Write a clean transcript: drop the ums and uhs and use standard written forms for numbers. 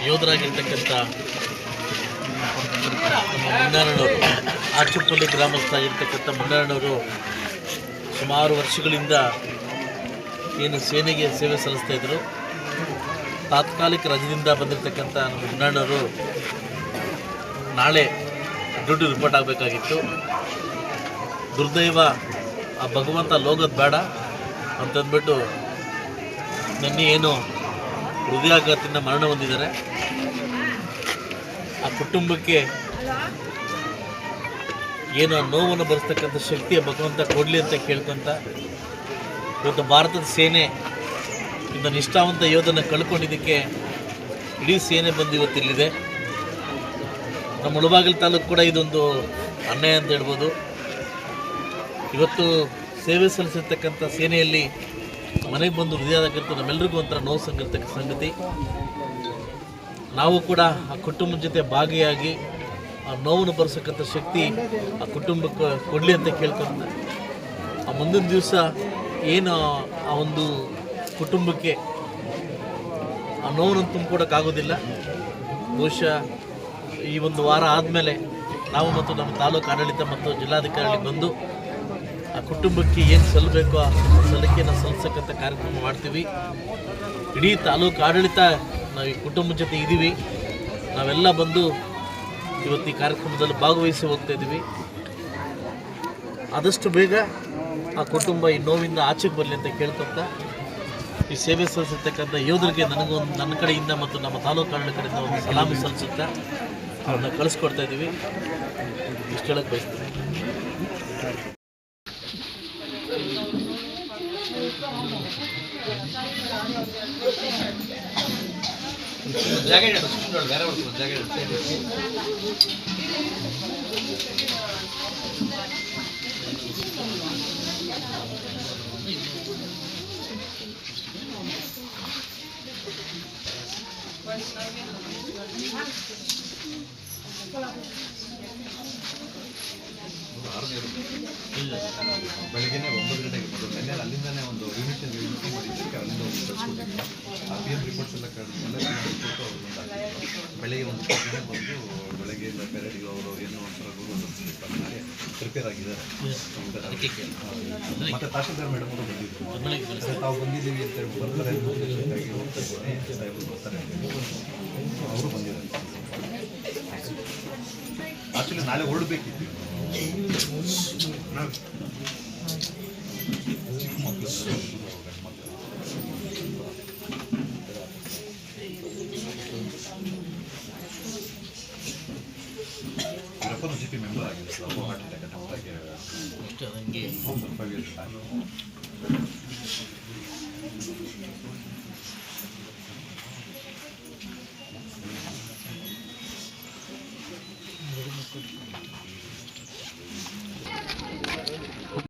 ಯೋಧರಾಗಿರ್ತಕ್ಕಂಥ ನಮ್ಮ ಮುನ್ನಣ್ಣನವರು, ಆಚುಪಲ್ಲಿ ಗ್ರಾಮಸ್ಥರಾಗಿರ್ತಕ್ಕಂಥ ಮುನ್ನಣ್ಣನವರು ಸುಮಾರು ವರ್ಷಗಳಿಂದ ಏನು ಸೇನೆಗೆ ಸೇವೆ ಸಲ್ಲಿಸ್ತಾಯಿದ್ರು. ತಾತ್ಕಾಲಿಕ ರಜದಿಂದ ಬಂದಿರತಕ್ಕಂಥ ನಮ್ಮ ಮುನ್ನಣ್ಣನವರು ನಾಳೆ ಡ್ಯೂಟಿ ರಿಪೋರ್ಟ್ ಆಗಬೇಕಾಗಿತ್ತು. ದುರ್ದೈವ ಆ ಭಗವಂತ ಲೋಗದ್ ಬೇಡ ಅಂತಂದ್ಬಿಟ್ಟು ನಿನ್ನೆ ಏನು ಹೃದಯಾಘಾತದಿಂದ ಮರಣ ಹೊಂದಿದ್ದಾರೆ. ಆ ಕುಟುಂಬಕ್ಕೆ ಏನು ನೋವನ್ನು ಬರೆಸ್ತಕ್ಕಂಥ ಶಕ್ತಿಯ ಭಗವಂತ ಕೊಡಲಿ ಅಂತ ಕೇಳ್ಕೊಂತ, ಇವತ್ತು ಭಾರತದ ಸೇನೆ ಇಂಥ ನಿಷ್ಠಾವಂತ ಯೋಧನ ಕಳ್ಕೊಂಡಿದ್ದಕ್ಕೆ ಇಡೀ ಸೇನೆ ಬಂದು ಇವತ್ತಿಲ್ಲಿದೆ. ನಮ್ಮ ಮುಳಬಾಗಿಲು ತಾಲೂಕು ಕೂಡ ಇದೊಂದು ಅನ್ಯಾಯ ಅಂತ ಹೇಳ್ಬೋದು. ಇವತ್ತು ಸೇವೆ ಸಲ್ಲಿಸಿರ್ತಕ್ಕಂಥ ಸೇನೆಯಲ್ಲಿ ಮನೆಗೆ ಬಂದು ಹೃದಯದಾಗಿರ್ತ ನಮ್ಮೆಲ್ಲರಿಗೂ ಒಂಥರ ನೋವು ಸಂಗತಿ. ನಾವು ಕೂಡ ಆ ಕುಟುಂಬದ ಜೊತೆ ಭಾಗಿಯಾಗಿ ಆ ನೋವನ್ನು ಬರೆಸಕ್ಕಂಥ ಶಕ್ತಿ ಆ ಕುಟುಂಬಕ್ಕೆ ಕೊಡಲಿ ಅಂತ ಕೇಳ್ಕೊಂತ, ಆ ಮುಂದಿನ ದಿವಸ ಏನು ಆ ಒಂದು ಕುಟುಂಬಕ್ಕೆ ಆ ನೋವನ್ನು ತುಂಬಿಕೊಡೋಕ್ಕಾಗೋದಿಲ್ಲ. ಬಹುಶಃ ಈ ಒಂದು ವಾರ ಆದಮೇಲೆ ನಾವು ಮತ್ತು ನಮ್ಮ ತಾಲೂಕು ಆಡಳಿತ ಮತ್ತು ಜಿಲ್ಲಾಧಿಕಾರಿಗಳಿಗೆ ಬಂದು ಆ ಕುಟುಂಬಕ್ಕೆ ಏನು ಸಲ್ಲಬೇಕೋ ಆ ಸಲ್ಲಿಕೆಯನ್ನು ಸಲ್ಲಿಸಕ್ಕಂಥ ಕಾರ್ಯಕ್ರಮ ಮಾಡ್ತೀವಿ. ಇಡೀ ತಾಲೂಕು ಆಡಳಿತ ನಾವು ಈ ಕುಟುಂಬದ ಜೊತೆ ಇದ್ದೀವಿ. ನಾವೆಲ್ಲ ಬಂದು ಇವತ್ತು ಈ ಕಾರ್ಯಕ್ರಮದಲ್ಲಿ ಭಾಗವಹಿಸಿ ಹೋಗ್ತಾಯಿದ್ದೀವಿ. ಆದಷ್ಟು ಬೇಗ ಆ ಕುಟುಂಬ ಈ ನೋವಿಂದ ಆಚೆಗೆ ಬರಲಿ ಅಂತ ಕೇಳ್ಕೊತ, ಈ ಸೇವೆ ಸಲ್ಲಿಸಿರ್ತಕ್ಕಂಥ ಯೋಧರಿಗೆ ನನ್ನ ಕಡೆಯಿಂದ ಮತ್ತು ನಮ್ಮ ತಾಲೂಕು ಆಡಳಿತ ಕಡೆಯಿಂದ ಒಂದು ಸಲಾಮಿ ಸಲ್ಲಿಸುತ್ತಾ ಅವ್ರನ್ನ ಕಳಿಸ್ಕೊಡ್ತಾ ಇದ್ದೀವಿ. ಇಷ್ಟು ಹೇಳಕ್ಕೆ ಬಯಸ್ತೀನಿ. ಬೆಳಗ್ಗೆ 9 ಗಂಟೆಗೆ ಮೊದಲು ನೆನ್ನೆ ಅಲ್ಲಿಂದನೇ ಒಂದು ಯೂನಿಟ್ ಮಾಡಿದ್ದಕ್ಕೆ ಅಲ್ಲಿಂದ ಒಂದು ಕಳಿಸ್ಕೊಟ್ಟಿದ್ವಿ. ಆ ಪಿ ಎಮ್ ರಿಪೋರ್ಟ್ಸ್ ಎಲ್ಲ ರಿಪೋರ್ಟು ಅವರು ಬೆಳಗ್ಗೆ ಒಂದು ಗಂಟೆ ಬಂದು ಬೆಳಗ್ಗೆಯಿಂದ ಪೆರೇಡ್ಗೆ ಅವರು ಏನೋ ಒಂಥರ ಮಾಡಿ ಪ್ರಿಪೇರ್ ಆಗಿದ್ದಾರೆ. ಮತ್ತು ತಹಶೀಲ್ದಾರ್ ಮೇಡಮ್ ಅವರು ಬಂದಿದ್ದರು. ತಾವು ಬಂದಿದ್ದೀವಿ ಅಂತೇಳಿ ಬರ್ತಾರೆ ಸಾಹೇಬರು ಬರ್ತಾರೆ ಅವರು ಬಂದಿದ್ದಾರೆ. ಆ್ಯಕ್ಚುಲಿ ನಾಳೆ ಹೊರಡಬೇಕಿತ್ತು. ಜಿಪಿ ಮೆಂಬರ್ ಆಗಿದೆ sir. Heart attack attack 5 years